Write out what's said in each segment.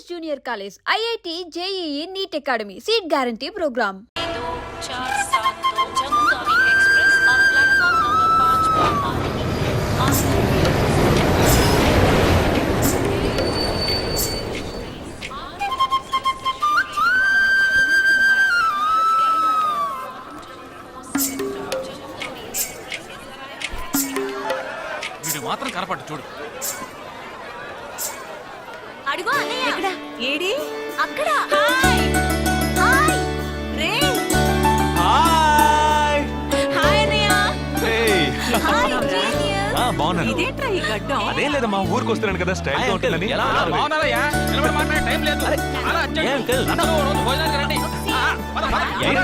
Junior college IIT JEE NEET academy seat guarantee program 2472 Jammu Tawi express और platform number 5 पर आ रही है। మాత్రం కనపట్టు చూడు. అడుగు అన్నయ్య. ఎక్కడ? ఏడి? అక్కడ. హాయ్ హాయ్ రే. హాయ్ హాయ్ అన్నయ్య. ఏయ్ హాయ్ జీనియస్. బాగున్నాను. ఇదేంట్రా ఈ గడ్డం? అదేం లేదమ్మా, ఊరికి వస్తున్నాను కదా, స్టైల్ గా ఉంటుందని. బాగున్నారయ్యా, నిలబడి మాట్లాడే టైం లేదు. అలా అర్జెంట్. అందరూ ఓ రోజు భోజనానికి రండి. పద, పద. టైం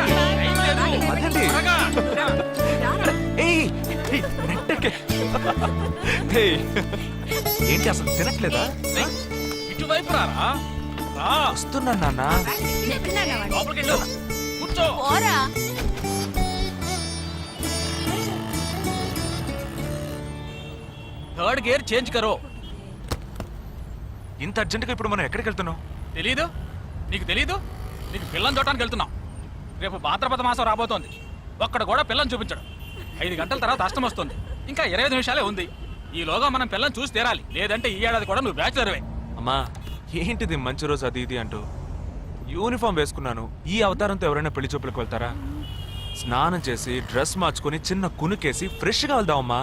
లేదు. పదండి. త్వరగా. ఏయ్ ఏయ్, నెట్టకే. ఏయ్, ఏంటి అసలు తినట్లేదా? ఏయ్, ఇటువైపు రారా. రా. వస్తున్నా నాన్న. లోపలికి వెళ్ళు. కూర్చో. పోరా. థర్డ్ గేర్ చేంజ్ కరో. ఇంత అర్జెంటుగా ఇప్పుడు మనం ఎక్కడికి వెళ్తున్నాం? తెలీదు? నీకు తెలీదు? నీకు పిల్లని చూడటానికి వెళ్తున్నాం. రేపు భాద్రపద మాసం రాబోతోంది. ఒక్కడ కూడా పిల్లని చూపించడం. 5 గంటల తర్వాత అష్టం వస్తుంది. ఇంకా 25 నిమిషాలే ఉంది. ఈలోగా మనం పిల్లని చూసి తీరాలి, లేదంటే ఈ ఏడాది కూడా నువ్వు బ్యాచులర్వే. అమ్మా, ఏంటిది మంచి రోజు అది ఇది అంటూ యూనిఫామ్ వేసుకున్నాను. ఈ అవతారంతో ఎవరైనా పెళ్లి చూపులకు వెళ్తారా? స్నానం చేసి డ్రెస్ మార్చుకొని చిన్న కునుకేసి ఫ్రెష్ గా వెళ్దామమ్మా.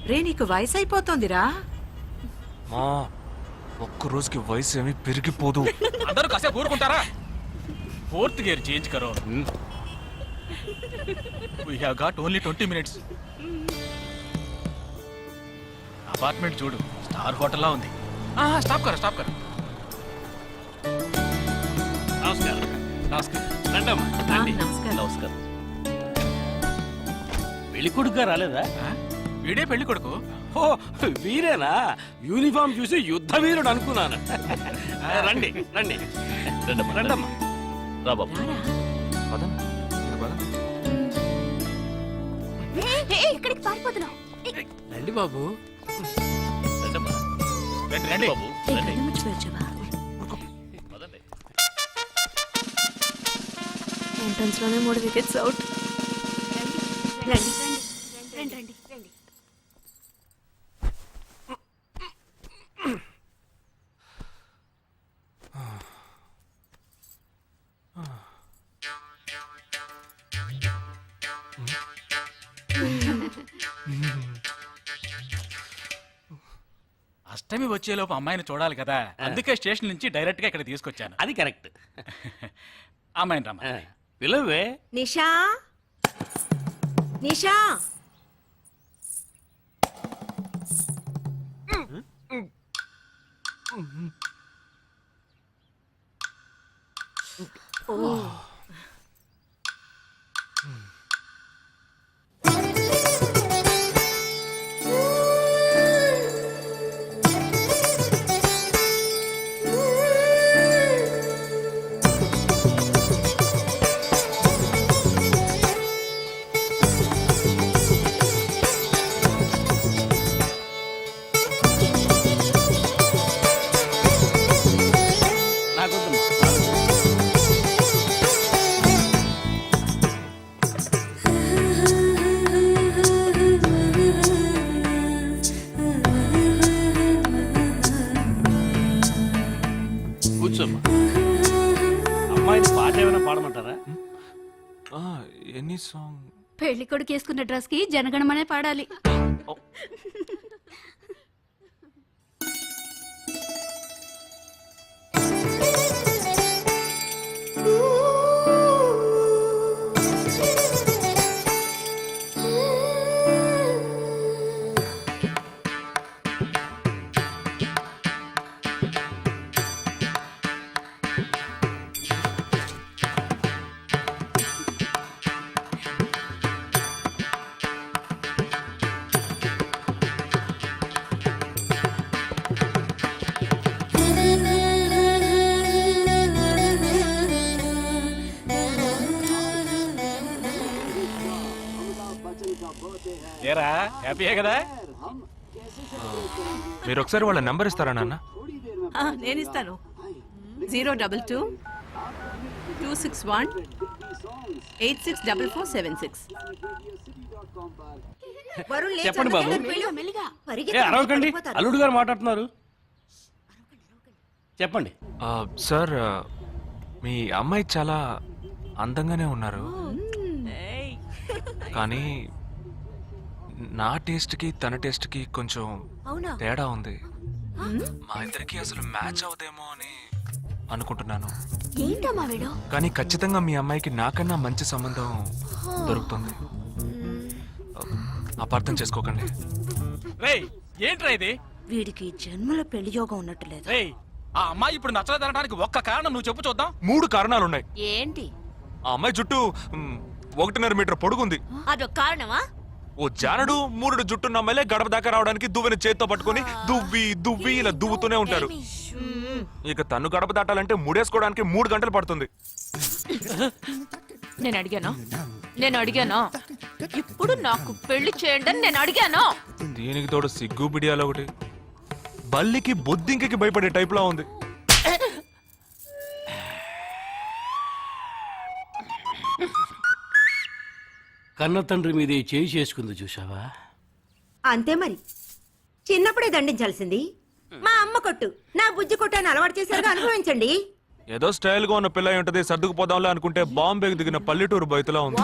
రే, నీకు వయసు అయిపోతుందిరా. మా ఒక్క రోజుకి వయసు ఏమి పెరిగిపోదు. అందరూ కాసేపు ఊరుకుంటారా? ఫోర్త్ గేర్ చేంజ్ కరో. We have got only 20 minutes. Apartment చూడు, స్టార్ హోటల్ లా ఉంది. స్టాప్ కర, స్టాప్ కర. నమస్కారం. నమస్కారం. రండమ్మా, రండి. నమస్కారం. నమస్కారం. పెళ్లి కొడుకుగా రాలేదా? వీడే పెళ్లి కొడుకు. ఓ, వీరేనా? యూనిఫామ్ చూసి యుద్ధ వీరుడు అనుకున్నాను. రండి రండి రండమ్మా, రండమ్మా. రా బాబు. పదండి, మీరు పదండి. ఇక్కడికి పారిపోతున్నావు. రండి బాబు. రండమ్మా. రండి రండి బాబు రండి. పదండి. ఎంట్రన్స్ లోనే 3 వికెట్స్ అవుట్. రండి రండి రండి రండి. అష్టమి వచ్చేలోపు అమ్మాయిని చూడాలి కదా, అందుకే స్టేషన్ నుంచి డైరెక్ట్ గా ఇక్కడ తీసుకొచ్చాను. అది కరెక్ట్. అమ్మాయిని రమ్మా. పిలవే. నిషా, నిషా. కూర్చోమ్మా. అమ్మాయిని పాట ఏమైనా పాడమంటారా? Any song? పెళ్లి కొడుకు వేసుకున్న డ్రెస్ కి జనగణమనే పాడాలి. ఏరా, హ్యాపీయే కదా? మీరు ఒకసారి వాళ్ళ నెంబర్ ఇస్తారా నాన్న? నేను ఇస్తాను. 022 261 864476. చెప్పండి బాబు. ఏ అరవకండి, అల్లుడు గారు మాట్లాడుతున్నారు. చెప్పండి. సార్ మీ అమ్మాయి చాలా అందంగానే ఉన్నారు, కానీ నా టేస్ట్కి తన టేస్ట్కి కొంచెం తేడా ఉంది. మా ఇద్దరికి అసలు మ్యాచ్ అవుదేమో అని అనుకుంటున్నాను. ఏంటమ్మా వీడు? కానీ ఖచ్చితంగా మీ అమ్మాయికి నాకన్నా మంచి సంబంధం దొరుకుతుంది. అపార్థం చేసుకోకండి. రేయ్ ఏంట్రా ఇది? వీడికి జన్మలో పెళ్లి యోగం ఉన్నట్టు లేదు. రేయ్ ఆ అమ్మాయి ఇప్పుడు నచ్చలేదనడానికి ఒక్క కారణం నువ్వు చెప్పు చూద్దాం. 3 కారణాలున్నాయి. ఏంటి? ఆ అమ్మాయి జుట్టు 1.5 మీటర్ పొడుగుంది. అదొక కారణమా? ఓ జానడు 3 జుట్టున్న అమ్మాయిలే గడప దాకా రావడానికి దువ్వెన చేత్తో పట్టుకొని దువ్వి దువ్వి ఇలా దువ్వుతూనే ఉంటారు. ఇక తను గడప దాటాలంటే ముడేసుకోవడానికి 3 గంటలు పడుతుంది. నేను అడిగానా? ఇప్పుడు నాకు పెళ్లి చేయండి అని నేను అడిగాను. దీనికి తోడు సిగ్గు బిడియాలో ఒకటి. బల్లికి బొద్దింకకి భయపడే టైప్ లా ఉంది. కన్న తండ్రి మీదే చేయి చేసుకుంది చూసావా? అంతే మరి, చిన్నప్పుడే దండించాల్సింది. మా అమ్మ కొట్టు, నా బుజ్జి కొట్టు అని అలవాటు చేశారుగా, అనుభవించండి. ఏదో స్టైల్ గా ఉన్న పిల్ల ఉంటది, సర్దుకుపోదాంలే అనుకుంటే బాంబేకి దిగిన పల్లెటూరు బయటలా ఉంది.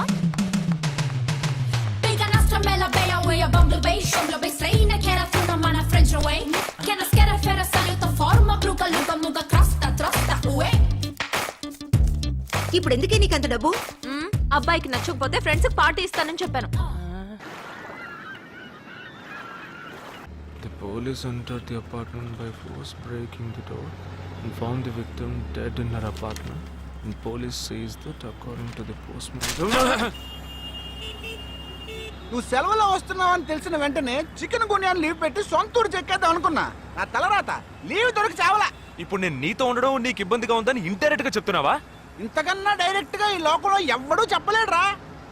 ఇప్పుడు ఎందుకే నీకంత డబ్బు? అబ్బాయికి నచ్చకపోతే ఫ్రెండ్స్ పార్టీ ఇస్తానని చెప్పాను. The police entered the apartment by force, breaking the door and found the victim dead in her apartment. And police says that according to the postmortem. నువ్వు సెలవులో వస్తున్నావని తెలిసిన వెంటనే చికెన్ గున్యాన్ని లీవ్ పెట్టి సొంతూరు చెక్కేద్దాం అనుకున్నా. నా తలరాత లీవ్ దొరికి చావలా. ఇప్పుడు నేను నీతో ఉండడం నీకు ఇబ్బందిగా ఉందని ఇండైరెక్ట్ గా చెప్తున్నావా? ఇంతకన్నా డైరెక్ట్ గా ఈ లోకంలో ఎవ్వడూ చెప్పలేడురా.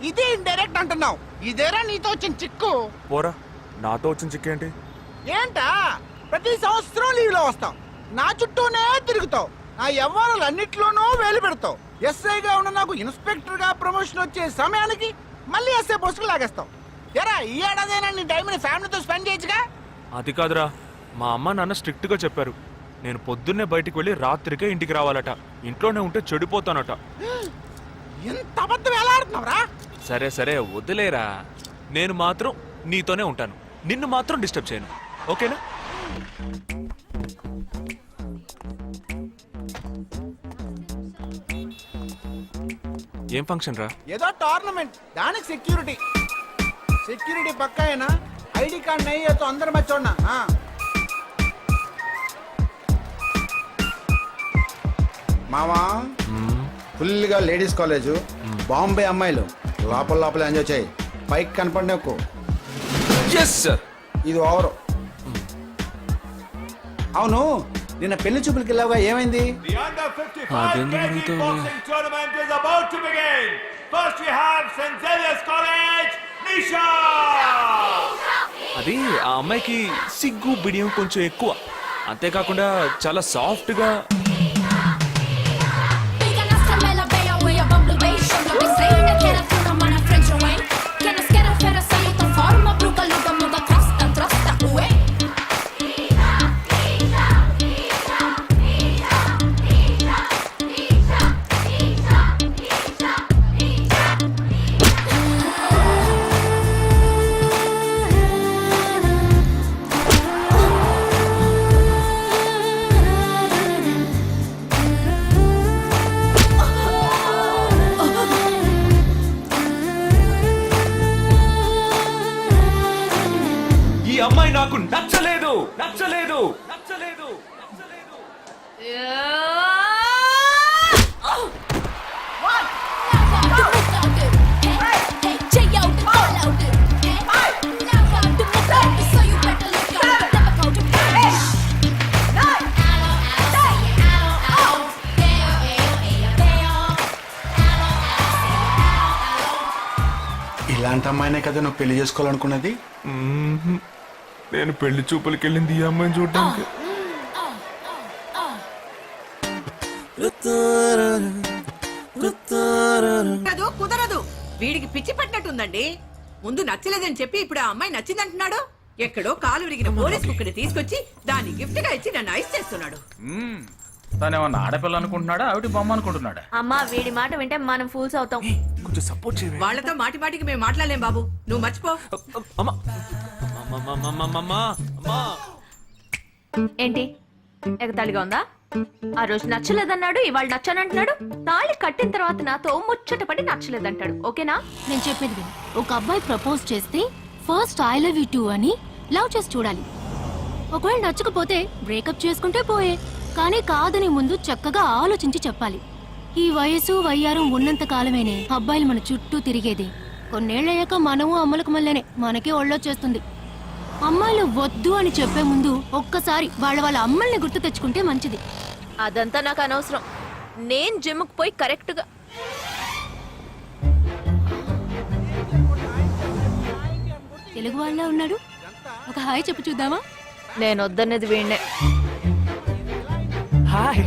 ఇదే ఇండైరెక్ట్ అంటున్నావు. ఇదేరా నీతో వచ్చిన చిక్కు. పోరా, నాతో వచ్చిన చిక్కేంటి? ఏంటా ప్రతి సంవత్సరం లీవ్ లో వస్తావు, నా చుట్టూనే తిరుగుతావు, నా వ్యవహారాలన్నిట్లోనూ వేలు పెడతావు. ఎస్ఐగా ఉన్న నాకు ఇన్స్పెక్టర్ గా ప్రమోషన్ వచ్చే సమయానికి మళ్ళీ ఎస్ఐ పోస్టుకు లాగేస్తావు. ఎరా ఈ ఏడాదైనా నీ టైంని ఫ్యామిలీతో స్పెండ్ చేయొచ్చుగా. అది కాదురా, మా అమ్మ నాన్న స్ట్రిక్ట్ గా చెప్పారు. నేను పొద్దున్నే బయటికి వెళ్ళి రాత్రికే ఇంటికి రావాలట. ఇంట్లోనే ఉంటే చెడిపోతానట. ఎంత అబద్ధం ఎలా ఆడుతున్నావురా? సరే సరే వదిలేరా, నేను మాత్రం నీతోనే ఉంటాను, నిన్ను మాత్రం డిస్టర్బ్ చేయను, ఓకేనా? ఏం ఫంక్షన్ రా? ఏదో టోర్నమెంట్, దానికి సెక్యూరిటీ. సెక్యూరిటీ పక్కా అయినా ఐడి కార్డ్ నయ్యి తో అందరం మధ్య చూడనా. మామా ఫుల్ గా లేడీస్ కాలేజ్, బాంబే అమ్మాయిలు లోపల లోపల ఎంజాయ్ చేయి, పైకి కనపడి ఎక్కువ. ఇది ఓవర్. అవును, నిన్న పెళ్లి చూపులకి వెళ్ళావుగా, ఏమైంది? అది ఆ అమ్మాయికి సిగ్గు బిడియం కొంచెం ఎక్కువ, అంతేకాకుండా చాలా సాఫ్ట్ గా. అమ్మాయి నాకు నచ్చలేదు నచ్చలేదు నచ్చలేదు నచ్చలేదు. ఇలాంటి అమ్మాయినే కదా నువ్వు పెళ్లి చేసుకోవాలనుకున్నది? నేను పెళ్లి చూపులకి వెళ్ళింది ఈ అమ్మాయిని చూడడానికి. కుదరదు కుదరదు వీడికి పిచ్చి పట్టినట్టుందండి. ముందు నచ్చలేదని చెప్పి ఇప్పుడు ఆ అమ్మాయి నచ్చిందంటున్నాడు. ఎక్కడో కాలు విరిగిన పోలీస్ కుక్కని తీసుకొచ్చి దాన్ని గిఫ్ట్ గా ఇచ్చి నన్ను ఐస్ చేస్తున్నాడు. తనేమన్నా ఆడపిల్ల అనుకుంటున్నాడా ఆవిడ బొమ్మ అనుకుంటున్నాడా? అమ్మా వీడి మాట వింటే మనం ఫూల్స్ అవుతాం. కొంచెం సపోర్ట్ చేయవే. వాళ్ళతో మాటి మాటికి మేము మాట్లాడలేం బాబు, నువ్వు మర్చిపో. అమ్మా అమ్మా ఏంటి ఎగతాళిగా ఉందా? ఆ రోజు నచ్చలేదన్నాడు, ఇవాళ నచ్చానంటున్నాడు. తాళి కట్టిన తర్వాత నాతో ముచ్చట పడి నచ్చలేదంటాడు. ఓకేనా? నేను చెప్పేది విను. ఒక అబ్బాయి ప్రపోజ్ చేస్తే first I love you two అని లవ్ చేసి చూడాలి. ఒకవేళ నచ్చకపోతే బ్రేకప్ చేసుకుంటే పోయే. కానీ కాదని ముందు చక్కగా ఆలోచించి చెప్పాలి. ఈ వయసు వయ్యారం ఉన్నంత కాలమేనే అబ్బాయిలు మన చుట్టూ తిరిగేది. కొన్నేళ్లయ్యాక మనము అమ్మలకు మళ్ళీనే మనకే ఒళ్ళొచ్చేస్తుంది. అమ్మాయిలు వద్దు అని చెప్పే ముందు ఒక్కసారి వాళ్ళ అమ్మల్ని గుర్తు తెచ్చుకుంటే మంచిది. అదంతా నాకు అనవసరం. నేను జిమ్కి పోయి కరెక్ట్ గా తెలుగు వాళ్ళ ఉన్నాడు. ఒక హాయ్ చెప్పు చూద్దామా? నేను వద్దన్నది వీణ్ణే. హాయ్